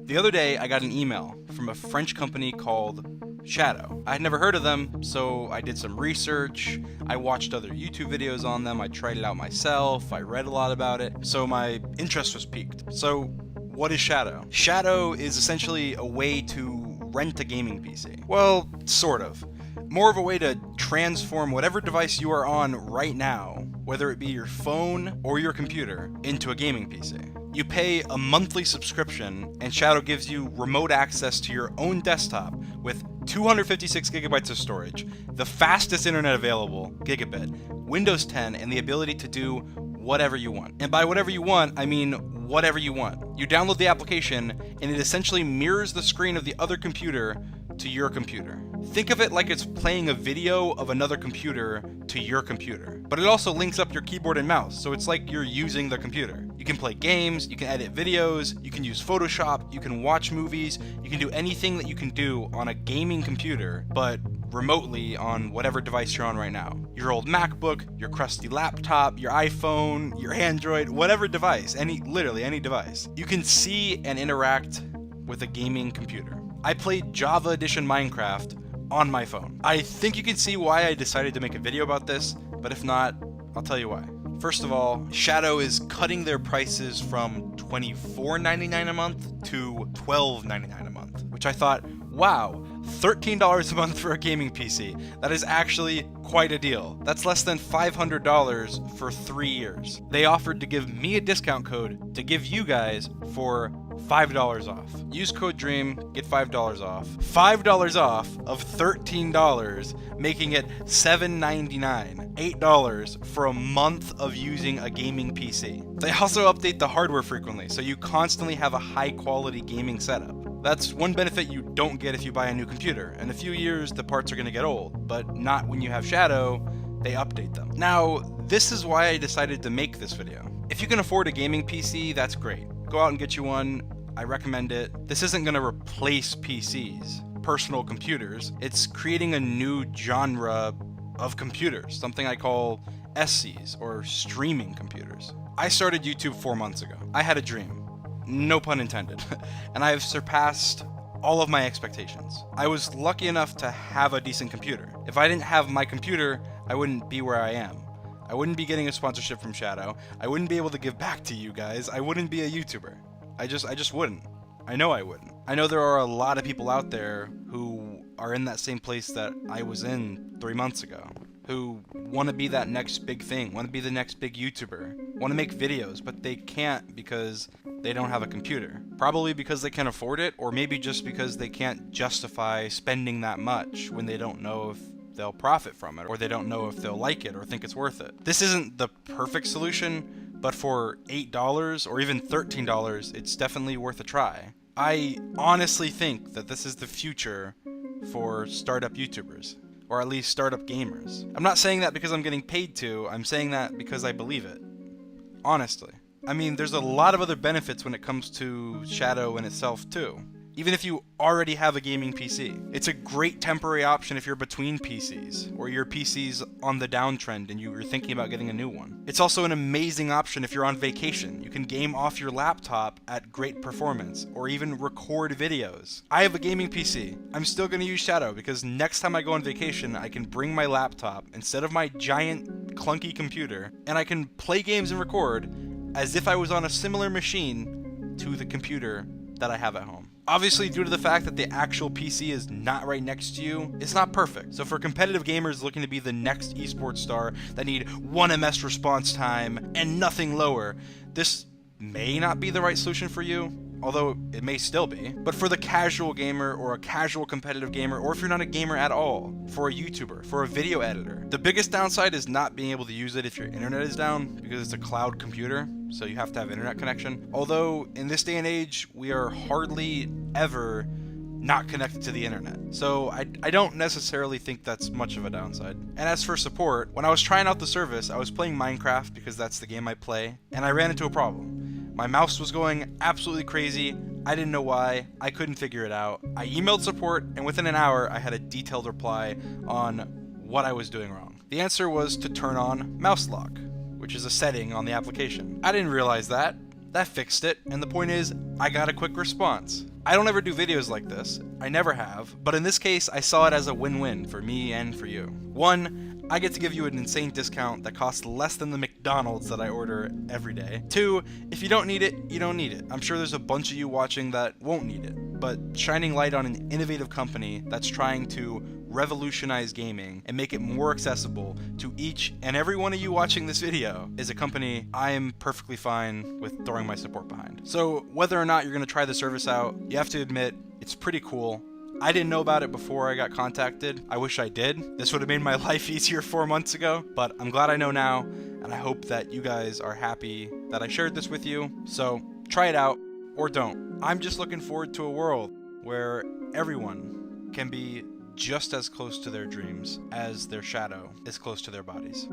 The other day, I got an email from a French company called Shadow. I had never heard of them, so I did some research. I watched other YouTube videos on them. I tried it out myself. I read a lot about it, so my interest was piqued. So, what is Shadow? Shadow is essentially a way to rent a gaming PC. Well, sort of. More of a way to transform whatever device you are on right now, whether it be your phone or your computer, into a gaming PC. You pay a monthly subscription, and Shadow gives you remote access to your own desktop with 256 gigabytes of storage, the fastest internet available, gigabit, Windows 10, and the ability to do whatever you want. And by whatever you want, I mean whatever you want. You download the application, and it essentially mirrors the screen of the other computer to your computer. Think of it like it's playing a video of another computer to your computer. But it also links up your keyboard and mouse, so it's like you're using the computer. You can play games, you can edit videos, you can use Photoshop, you can watch movies, you can do anything that you can do on a gaming computer, but remotely on whatever device you're on right now. Your old MacBook, your crusty laptop, your iPhone, your Android, whatever device, literally any device. You can see and interact with a gaming computer. I played Java Edition Minecraft on my phone. I think you can see why I decided to make a video about this, but if not, I'll tell you why. First of all, Shadow is cutting their prices from $24.99 a month to $12.99 a month, which I thought, wow, $13 a month for a gaming PC. That is actually quite a deal. That's less than $500 for 3 years. They offered to give me a discount code to give you guys for $5 off. Use code DREAM, get $5 off. $5 off of $13, making it $7.99. $8 for a month of using a gaming PC. They also update the hardware frequently, so you constantly have a high quality gaming setup. That's one benefit you don't get if you buy a new computer. In a few years, the parts are going to get old, but not when you have Shadow. They update them. Now, this is why I decided to make this video. If you can afford a gaming PC, that's great. Go out and get you one. I recommend it. This isn't going to replace PCs, personal computers. It's creating a new genre of computers, something I call SCs, or streaming computers. I started YouTube 4 months ago. I had a dream, no pun intended, and I have surpassed all of my expectations. I was lucky enough to have a decent computer. If I didn't have my computer, I wouldn't be where I am. I wouldn't be getting a sponsorship from Shadow. I wouldn't be able to give back to you guys. I wouldn't be a YouTuber. I just wouldn't. I know I wouldn't. I know there are a lot of people out there who are in that same place that I was in 3 months ago, who want to be that next big thing, want to be the next big YouTuber, want to make videos, but they can't because they don't have a computer. Probably because they can't afford it, or maybe just because they can't justify spending that much when they don't know if they'll profit from it, or they don't know if they'll like it or think it's worth it. This isn't the perfect solution, but for $8 or even $13, it's definitely worth a try. I honestly think that this is the future for startup YouTubers, or at least startup gamers. I'm not saying that because I'm getting paid to, I'm saying that because I believe it. Honestly. I mean, there's a lot of other benefits when it comes to Shadow in itself too. Even if you already have a gaming PC. It's a great temporary option if you're between PCs, or your PC's on the downtrend and you're thinking about getting a new one. It's also an amazing option if you're on vacation. You can game off your laptop at great performance, or even record videos. I have a gaming PC. I'm still going to use Shadow because next time I go on vacation, I can bring my laptop instead of my giant clunky computer, and I can play games and record as if I was on a similar machine to the computer that I have at home. Obviously, due to the fact that the actual PC is not right next to you, it's not perfect. So for competitive gamers looking to be the next esports star that need 1 ms response time and nothing lower, this may not be the right solution for you, although it may still be. But for the casual gamer, or a casual competitive gamer, or if you're not a gamer at all, for a YouTuber, for a video editor, the biggest downside is not being able to use it if your internet is down, because it's a cloud computer, so you have to have internet connection. Although, in this day and age, we are hardly ever not connected to the internet. So I don't necessarily think that's much of a downside. And as for support, when I was trying out the service, I was playing Minecraft because that's the game I play, and I ran into a problem. My mouse was going absolutely crazy. I didn't know why. I couldn't figure it out. I emailed support, and within an hour, I had a detailed reply on what I was doing wrong. The answer was to turn on mouse lock, which is a setting on the application. I didn't realize that, that fixed it, and the point is, I got a quick response. I don't ever do videos like this, I never have, but in this case, I saw it as a win-win for me and for you. 1, I get to give you an insane discount that costs less than the McDonald's that I order every day. 2, if you don't need it, you don't need it. I'm sure there's a bunch of you watching that won't need it, but shining light on an innovative company that's trying to revolutionize gaming and make it more accessible to each and every one of you watching this video is a company I am perfectly fine with throwing my support behind. So whether or not you're going to try the service out, you have to admit it's pretty cool. I didn't know about it before I got contacted. I wish I did. This would have made my life easier 4 months ago, but I'm glad I know now, and I hope that you guys are happy that I shared this with you. So try it out or don't. I'm just looking forward to a world where everyone can be just as close to their dreams as their shadow is close to their bodies.